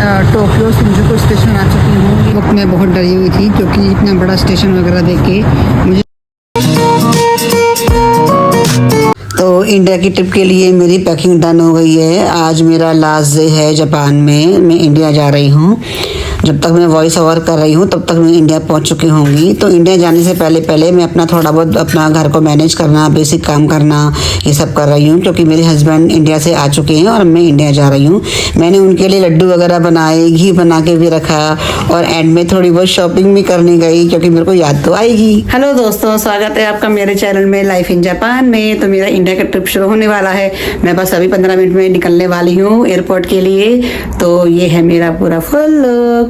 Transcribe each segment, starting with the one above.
Tokyo Shinjuku station आ चुकी हूँ। इस वक्त मैं बहुत डरी हुई थी क्योंकि इतना बड़ा स्टेशन वगैरह देख के मुझे। तो इंडिया की ट्रिप के लिए मेरी पैकिंग डन हो गई है। आज मेरा लास्ट डे है जापान में। मैं इंडिया जा रही हूँ। जब तक मैं वॉइस ओवर कर रही हूँ तब तक मैं इंडिया पहुँच चुकी होंगी। तो इंडिया जाने से पहले मैं अपना थोड़ा बहुत अपना घर को मैनेज करना, बेसिक काम करना, ये सब कर रही हूँ क्योंकि मेरे हस्बैंड इंडिया से आ चुके हैं और मैं इंडिया जा रही हूँ। मैंने उनके लिए लड्डू वगैरह बनाए, घी बना के भी रखा और एंड में थोड़ी बहुत शॉपिंग भी करने गई क्योंकि मेरे को याद तो आएगी। हेलो दोस्तों, स्वागत है आपका मेरे चैनल में लाइफ इन जापान में। तो मेरा इंडिया का ट्रिप शुरू होने वाला है। मैं बस अभी 15 मिनट में निकलने वाली हूँ एयरपोर्ट के लिए। तो ये है मेरा पूरा फुल लुक।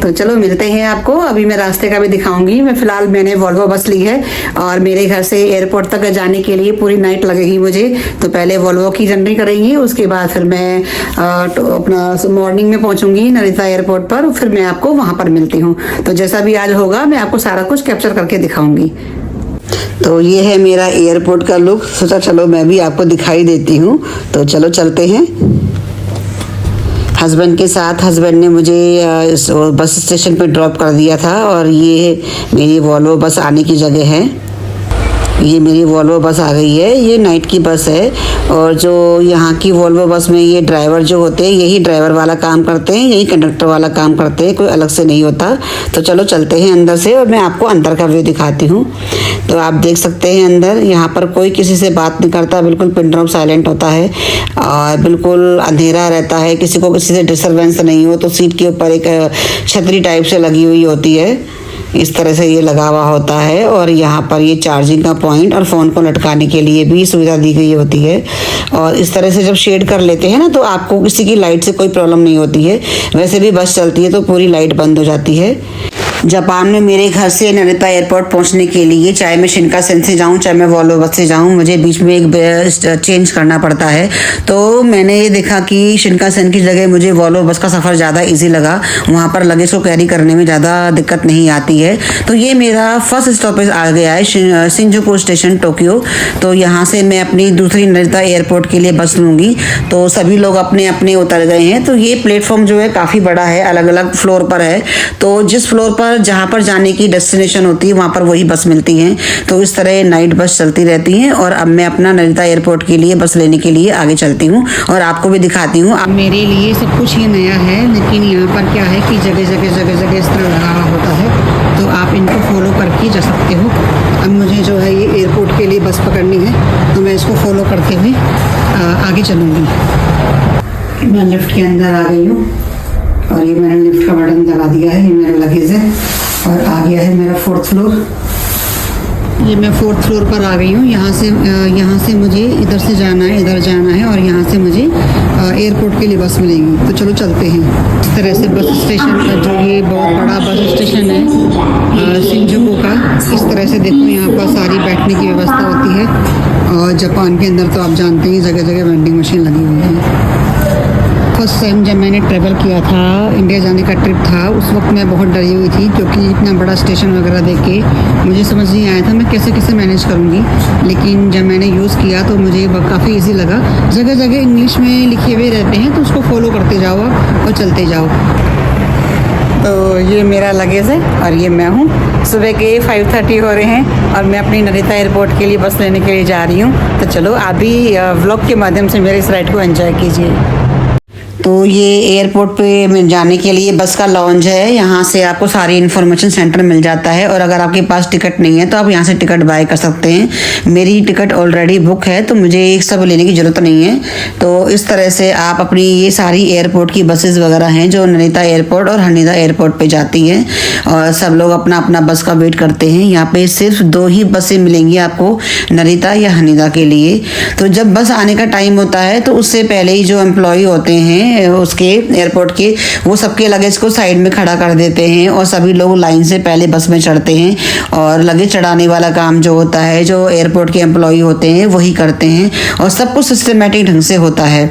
तो चलो मिलते हैं आपको। अभी मैं रास्ते का भी दिखाऊंगी। मैं फिलहाल मैंने वॉल्वो बस ली है और मेरे घर से एयरपोर्ट तक जाने के लिए पूरी नाइट लगेगी मुझे। तो पहले वॉल्वो की जर्नी करेंगे, उसके बाद फिर मैं अपना मॉर्निंग में पहुंचूंगी नरिता एयरपोर्ट पर। फिर मैं आपको वहां पर मिलती हूँ। तो जैसा भी आज होगा मैं आपको सारा कुछ कैप्चर करके दिखाऊंगी। तो ये है मेरा एयरपोर्ट का लुक। सोचा चलो मैं भी आपको दिखाई देती हूँ। तो चलो चलते हैं हस्बैंड के साथ। हस्बैंड ने मुझे बस स्टेशन पे ड्रॉप कर दिया था और ये मेरी वॉल्वो बस आने की जगह है। ये मेरी वॉल्वो बस आ गई है। ये नाइट की बस है और जो यहाँ की वॉल्वो बस में ये ड्राइवर जो होते हैं यही ड्राइवर वाला काम करते हैं, यही कंडक्टर वाला काम करते हैं, कोई अलग से नहीं होता। तो चलो चलते हैं अंदर से और मैं आपको अंदर का व्यू दिखाती हूँ। तो आप देख सकते हैं अंदर यहाँ पर कोई किसी से बात नहीं करता, बिल्कुल पिन ड्रॉप साइलेंट होता है और बिल्कुल अंधेरा रहता है। किसी को किसी से डिस्टर्बेंस नहीं हो। तो सीट के ऊपर एक छतरी टाइप से लगी हुई होती है, इस तरह से ये लगा हुआ होता है। और यहाँ पर ये चार्जिंग का पॉइंट और फ़ोन को लटकाने के लिए भी सुविधा दी गई होती है। और इस तरह से जब शेड कर लेते हैं ना तो आपको किसी की लाइट से कोई प्रॉब्लम नहीं होती है। वैसे भी बस चलती है तो पूरी लाइट बंद हो जाती है। जापान में मेरे घर से नरिता एयरपोर्ट पहुंचने के लिए चाहे मैं शिनकानसेन से जाऊं चाहे मैं वॉल्वो बस से जाऊं, मुझे बीच में एक चेंज करना पड़ता है। तो मैंने ये देखा कि शिनकानसेन की जगह मुझे वॉल्वो बस का सफ़र ज़्यादा इजी लगा। वहाँ पर लगेज को कैरी करने में ज़्यादा दिक्कत नहीं आती है। तो ये मेरा फर्स्ट स्टॉपेज आ गया है शिंजुकू स्टेशन टोक्यो। तो यहाँ से मैं अपनी दूसरी नरिता एयरपोर्ट के लिए बस लूँगी। तो सभी लोग अपने अपने उतर गए हैं। तो ये प्लेटफॉर्म जो है काफ़ी बड़ा है, अलग अलग फ्लोर पर है। तो जिस फ्लोर पर जहाँ पर जाने की डेस्टिनेशन होती है वहाँ पर वही बस मिलती हैं। तो इस तरह नाइट बस चलती रहती हैं। और अब मैं अपना नरिता एयरपोर्ट के लिए बस लेने के लिए आगे चलती हूँ और आपको भी दिखाती हूँ। मेरे लिए सब कुछ ही नया है, लेकिन यहाँ पर क्या है कि जगह जगह इस तरह लगा हुआ होता है। तो आप इनको फॉलो करके जा सकते हो। अब मुझे जो है ये एयरपोर्ट के लिए बस पकड़नी है तो मैं इसको फॉलो करते हुए आगे चलूँगी। मैं लिफ्ट के अंदर आ गई हूँ और ये मैंने लिफ्ट का बटन दबा दिया है। ये मेरा लगेज है और आ गया है मेरा 4th फ्लोर। ये मैं 4th फ्लोर पर आ गई हूँ। यहाँ से मुझे इधर से जाना है, इधर जाना है और यहाँ से मुझे एयरपोर्ट के लिए बस मिलेगी। तो चलो चलते हैं। इस तरह से बस स्टेशन का जो ये बहुत बड़ा बस स्टेशन है शिंजुकू का, इस तरह से देखो यहाँ पर सारी बैठने की व्यवस्था होती है। और जापान के अंदर तो आप जानते हैं जगह जगह वेंडिंग मशीन लगी हुई है। फर्स्ट टाइम जब मैंने ट्रैवल किया था, इंडिया जाने का ट्रिप था, उस वक्त मैं बहुत डरी हुई थी क्योंकि इतना बड़ा स्टेशन वगैरह देख के मुझे समझ नहीं आया था मैं कैसे कैसे मैनेज करूँगी। लेकिन जब मैंने यूज़ किया तो मुझे काफ़ी इजी लगा। जगह जगह इंग्लिश में लिखे हुए रहते हैं तो उसको फॉलो करते जाओ और चलते जाओ। तो ये मेरा लगेज है और ये मैं हूँ। सुबह के 5:30 हो रहे हैं और मैं अपनी नरिता एयरपोर्ट के लिए बस लेने के लिए जा रही हूँ। तो चलो आप भी व्लॉग के माध्यम से मेरे इस राइड को एंजॉय कीजिए। तो ये एयरपोर्ट पे जाने के लिए बस का लॉन्च है। यहाँ से आपको सारी इन्फॉर्मेशन सेंटर मिल जाता है और अगर आपके पास टिकट नहीं है तो आप यहाँ से टिकट बाय कर सकते हैं। मेरी टिकट ऑलरेडी बुक है तो मुझे एक सब लेने की ज़रूरत नहीं है। तो इस तरह से आप अपनी ये सारी एयरपोर्ट की बसेस वगैरह हैं जो नरिता एयरपोर्ट और हनीदा एयरपोर्ट पे जाती हैं और सब लोग अपना अपना बस का वेट करते हैं। यहाँ पे सिर्फ 2 ही बसें मिलेंगी आपको, नरिता या हनीदा के लिए। तो जब बस आने का टाइम होता है तो उससे पहले ही जो एम्प्लॉय होते हैं उसके एयरपोर्ट के, वो सबके लगेज को साइड में खड़ा कर देते हैं और सभी लोग लाइन से पहले बस में चढ़ते हैं। और लगेज चढ़ाने वाला काम जो होता है जो एयरपोर्ट के एम्प्लॉय होते हैं वही करते हैं और सब कुछ सिस्टमेटिक ढंग से होता है।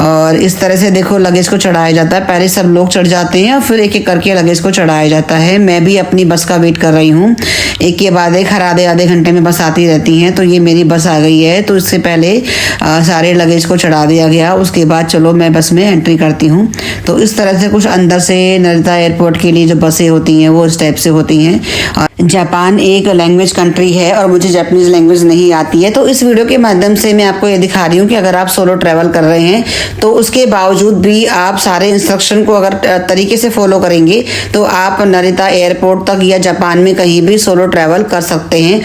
और इस तरह से देखो लगेज को चढ़ाया जाता है। पहले सब लोग चढ़ जाते हैं और फिर एक एक करके लगेज को चढ़ाया जाता है। मैं भी अपनी बस का वेट कर रही हूँ। एक के बाद एक हर आधे आधे घंटे में बस आती रहती हैं। तो ये मेरी बस आ गई है। तो इससे पहले सारे लगेज को चढ़ा दिया गया। उसके बाद चलो मैं बस में में एंट्री करती हूँ। तो इस तरह से कुछ अंदर से नरिता एयरपोर्ट के लिए जो बसें होती हैं वो इस टाइप से होती हैं। और जापान एक लैंग्वेज कंट्री है और मुझे जापानीज़ लैंग्वेज नहीं आती है, तो इस वीडियो के माध्यम से मैं आपको ये दिखा रही हूँ कि अगर आप सोलो ट्रैवल कर रहे हैं तो उसके बावजूद भी आप सारे इंस्ट्रक्शन को अगर तरीके से फॉलो करेंगे तो आप नरिता एयरपोर्ट तक या जापान में कहीं भी सोलो ट्रैवल कर सकते हैं।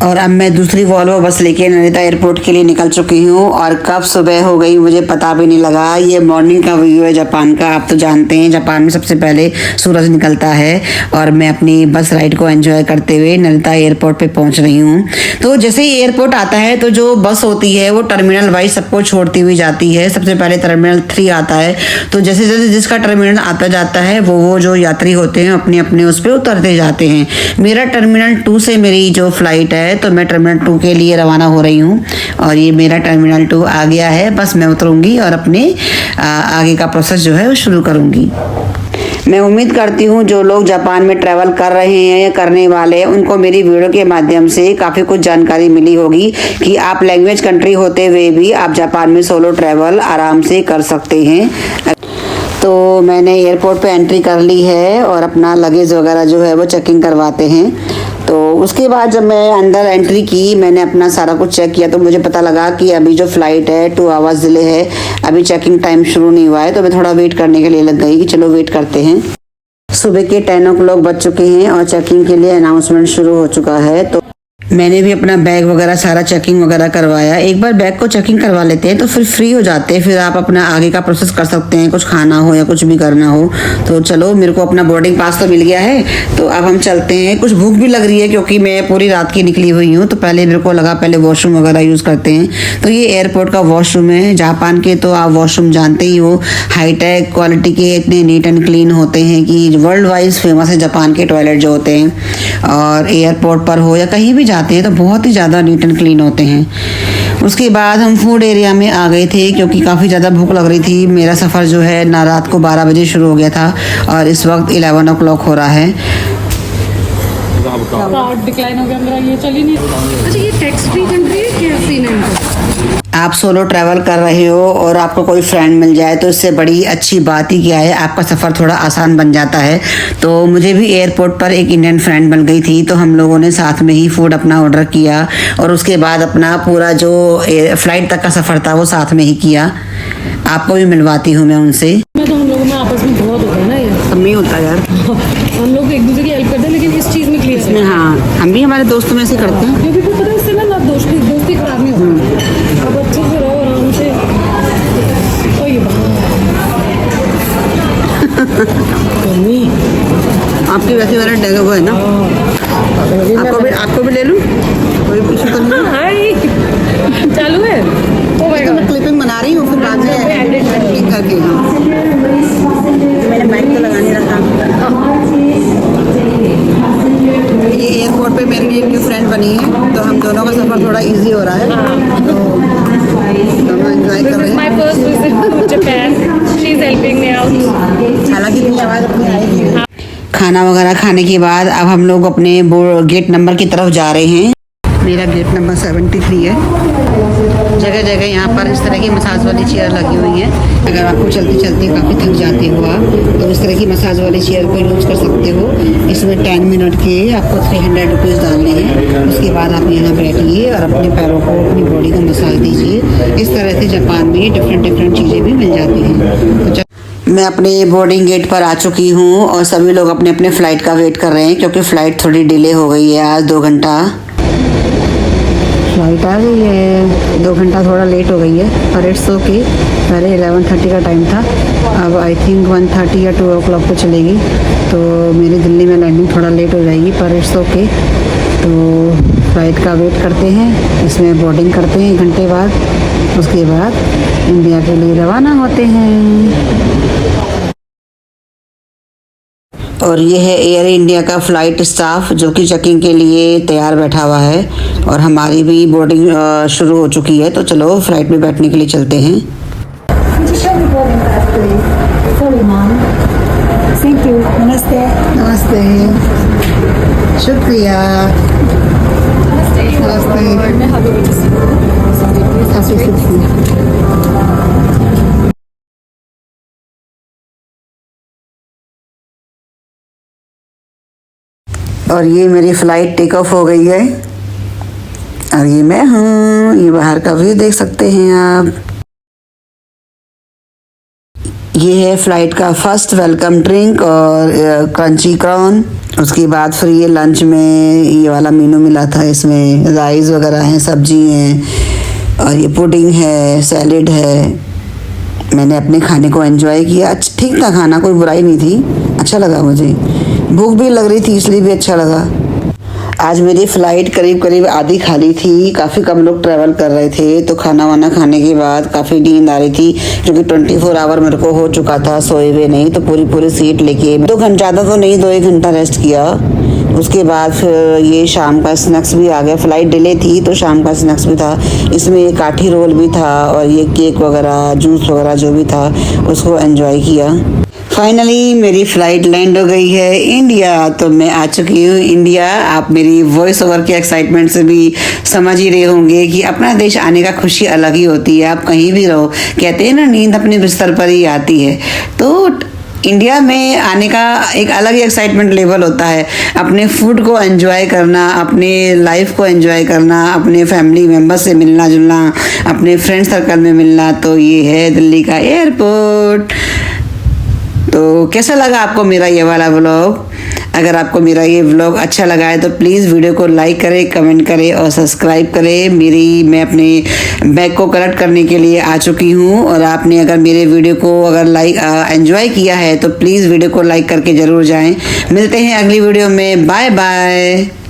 और अब मैं दूसरी वॉल्वो बस लेके नरिता एयरपोर्ट के लिए निकल चुकी हूँ और कब सुबह हो गई मुझे पता भी नहीं लगा। ये मॉर्निंग का व्यू है जापान का। आप तो जानते हैं जापान में सबसे पहले सूरज निकलता है और मैं अपनी बस राइड को एंजॉय करते हुए नरिता एयरपोर्ट पे पहुँच रही हूँ। तो जैसे ही एयरपोर्ट आता है तो जो बस होती है वो टर्मिनल वाइज सबको छोड़ती हुई जाती है। सबसे पहले टर्मिनल 3 आता है, तो जैसे जैसे जिसका टर्मिनल आता जाता है वो जो यात्री होते हैं अपने अपने उस पर उतरते जाते हैं। मेरा टर्मिनल 2 से मेरी जो फ्लाइट है तो मैं टर्मिनल 2 के लिए रवाना हो रही हूँ और ये मेरा टर्मिनल 2 आ गया है। बस मैं उतरूँगी और अपने आगे का प्रोसेस जो है वो शुरू करूँगी। मैं उम्मीद करती हूँ जो लोग जापान में ट्रैवल कर रहे हैं या करने वाले हैं उनको मेरी वीडियो के माध्यम से काफ़ी कुछ जानकारी मिली होगी कि आप लैंग्वेज कंट्री होते हुए भी आप जापान में सोलो ट्रैवल आराम से कर सकते हैं। तो मैंने एयरपोर्ट पे एंट्री कर ली है और अपना लगेज वगैरह जो है वो चेकिंग करवाते हैं। तो उसके बाद जब मैं अंदर एंट्री की मैंने अपना सारा कुछ चेक किया तो मुझे पता लगा कि अभी जो फ़्लाइट है 2 आवर्स डिले है, अभी चेकिंग टाइम शुरू नहीं हुआ है। तो मैं थोड़ा वेट करने के लिए लग गई कि चलो वेट करते हैं। सुबह के 10 o'clock बज चुके हैं और चेकिंग के लिए अनाउंसमेंट शुरू हो चुका है। तो मैंने भी अपना बैग वगैरह सारा चेकिंग वगैरह करवाया। एक बार बैग को चेकिंग करवा लेते हैं तो फिर फ्री हो जाते हैं, फिर आप अपना आगे का प्रोसेस कर सकते हैं, कुछ खाना हो या कुछ भी करना हो। तो चलो मेरे को अपना बोर्डिंग पास तो मिल गया है, तो अब हम चलते हैं। कुछ भूख भी लग रही है क्योंकि मैं पूरी रात की निकली हुई हूँ। तो पहले मेरे को लगा पहले वॉशरूम वगैरह यूज़ करते हैं। तो ये एयरपोर्ट का वॉशरूम है। जापान के तो आप वॉशरूम जानते ही हो, हाईटेक क्वालिटी के, इतने नीट एंड क्लीन होते हैं कि वर्ल्ड वाइज फेमस है जापान के टॉयलेट जो होते हैं। और एयरपोर्ट पर हो या कहीं भी जाते हैं तो बहुत ही ज़्यादा नीट एंड क्लीन होते हैं। उसके बाद हम फूड एरिया में आ गए थे क्योंकि काफ़ी ज़्यादा भूख लग रही थी। मेरा सफ़र जो है ना रात को 12 बजे शुरू हो गया था और इस वक्त 11 o'clock हो रहा है। डिक्लाइन हो गया मेरा, ये चल ही नहीं। अच्छा ये टैक्स फ्री कंट्री है क्या? सीन है। आप सोलो ट्रैवल कर रहे हो और आपको कोई फ्रेंड मिल जाए तो इससे बड़ी अच्छी बात ही क्या है, आपका सफ़र थोड़ा आसान बन जाता है। तो मुझे भी एयरपोर्ट पर एक इंडियन फ्रेंड मिल गई थी, तो हम लोगों ने साथ में ही फूड अपना ऑर्डर किया और उसके बाद अपना पूरा जो फ़्लाइट तक का सफ़र था वो साथ में ही किया। आपको भी मिलवाती हूँ मैं उनसे। मैं तो हम लोगों में आपस में बहुत होता है ना, ये सब में होता है यार। हम लोग एक दूसरे की हेल्प करते हैं लेकिन इस चीज़ में क्लियर है। इसमें हाँ, हम भी हमारे दोस्तों में से करते हैं क्योंकि पता है इससे ना दोस्ती खराब नहीं होती। अब अच्छे से रहो आराम से। तो ये आपकी वैसे वाला टैग वो है ना, आपको भी ले लूँ, कोई इशू तो नहीं। हाय चालू है। तो मैं क्लिपिंग बना रही हूँ, फिर बाद में एडिटिंग करके। मैंने माइक तो लगा नहीं रखा। ये एयरपोर्ट पे मेरे लिए एक फ्रेंड बनी है तो हम दोनों का सफ़र थोड़ा इजी हो रहा है। तो दोनों एंजॉय कर रहे हैं। My first visit to Japan, she is helping me out. हालांकि इतनी आवाज़ अपनी आएगी। खाना वगैरह खाने के बाद अब हम लोग अपने गेट नंबर की तरफ जा रहे हैं। मेरा गेट नंबर 73 है। जगह जगह यहाँ पर इस तरह की मसाज वाली चेयर लगी हुई है। अगर आपको चलते चलते काफ़ी थक जाते हो आप तो इस तरह की मसाज वाली चेयर को यूज़ कर सकते हो। इसमें 10 मिनट के आपको 300 रुपीज़ डालने हैं। उसके बाद आप यहाँ बैठिए और अपने पैरों को, अपनी बॉडी को मसाज दीजिए। इस तरह से जापान में डिफरेंट चीज़ें भी मिल जाती हैं। तो मैं अपने बोर्डिंग गेट पर आ चुकी हूँ और सभी लोग अपने अपने फ़्लाइट का वेट कर रहे हैं क्योंकि फ़्लाइट थोड़ी डिले हो गई है। आज 2 घंटा फ्लाइट आ गई है, 2 घंटा थोड़ा लेट हो गई है पर इट्स ओके। पहले 11:30 का टाइम था, अब आई थिंक 1:30 या 2 o'clock पे चलेगी। तो मेरी दिल्ली में लैंडिंग थोड़ा लेट हो जाएगी पर इट्स ओके। तो फ्लाइट का वेट करते हैं, इसमें बोर्डिंग करते हैं 1 घंटे बाद। उसके बाद इंडिया के लिए रवाना होते हैं। और ये है एयर इंडिया का फ़्लाइट स्टाफ जो कि चेकिंग के लिए तैयार बैठा हुआ है और हमारी भी बोर्डिंग शुरू हो चुकी है। तो चलो फ़्लाइट में बैठने के लिए चलते हैं। Thank you. नमस्ते। नमस्ते, शुक्रिया। नमस्ते। और ये मेरी फ़्लाइट टेक ऑफ हो गई है और ये मैं हूँ। ये बाहर का व्यू देख सकते हैं आप। ये है फ़्लाइट का फर्स्ट वेलकम ड्रिंक और क्रंची कॉर्न। उसके बाद फिर ये लंच में ये वाला मेनू मिला था, इसमें राइस वगैरह हैं, सब्जी हैं और ये पुडिंग है, सैलेड है। मैंने अपने खाने को एंजॉय किया। अच्छा ठीक था खाना, कोई बुराई नहीं थी, अच्छा लगा मुझे। भूख भी लग रही थी इसलिए भी अच्छा लगा। आज मेरी फ़्लाइट करीब करीब आधी खाली थी, काफ़ी कम लोग ट्रैवल कर रहे थे, तो खाना वाना खाने के बाद काफ़ी नींद आ रही थी क्योंकि 24 आवर मेरे को हो चुका था सोए हुए नहीं। तो पूरी सीट लेके 2 घंटा, ज़्यादा तो नहीं 2-1 घंटा रेस्ट किया। उसके बाद फिर ये शाम का स्नैक्स भी आ गया। फ़्लाइट डिले थी तो शाम का स्नैक्स भी था, इसमें ये काठी रोल भी था और ये केक वगैरह, जूस वगैरह जो भी था उसको एंजॉय किया। फाइनली मेरी फ़्लाइट लैंड हो गई है इंडिया। तो मैं आ चुकी हूँ इंडिया। आप मेरी वॉइस ओवर के एक्साइटमेंट से भी समझ ही रहे होंगे कि अपना देश आने का खुशी अलग ही होती है। आप कहीं भी रहो, कहते हैं ना नींद अपने बिस्तर पर ही आती है। तो इंडिया में आने का एक अलग ही एक्साइटमेंट लेवल होता है। अपने फूड को एंजॉय करना, अपने लाइफ को एंजॉय करना, अपने फैमिली मेम्बर्स से मिलना जुलना, अपने फ्रेंड सर्कल में मिलना। तो ये है दिल्ली का एयरपोर्ट। तो कैसा लगा आपको मेरा ये वाला व्लॉग? अगर आपको मेरा ये व्लॉग अच्छा लगा है तो प्लीज़ वीडियो को लाइक करें, कमेंट करें और सब्सक्राइब करें। मैं अपने बैग को कलेक्ट करने के लिए आ चुकी हूँ और आपने अगर मेरे वीडियो को अगर एंजॉय किया है तो प्लीज़ वीडियो को लाइक करके ज़रूर जाएं। मिलते हैं अगली वीडियो में। Bye bye.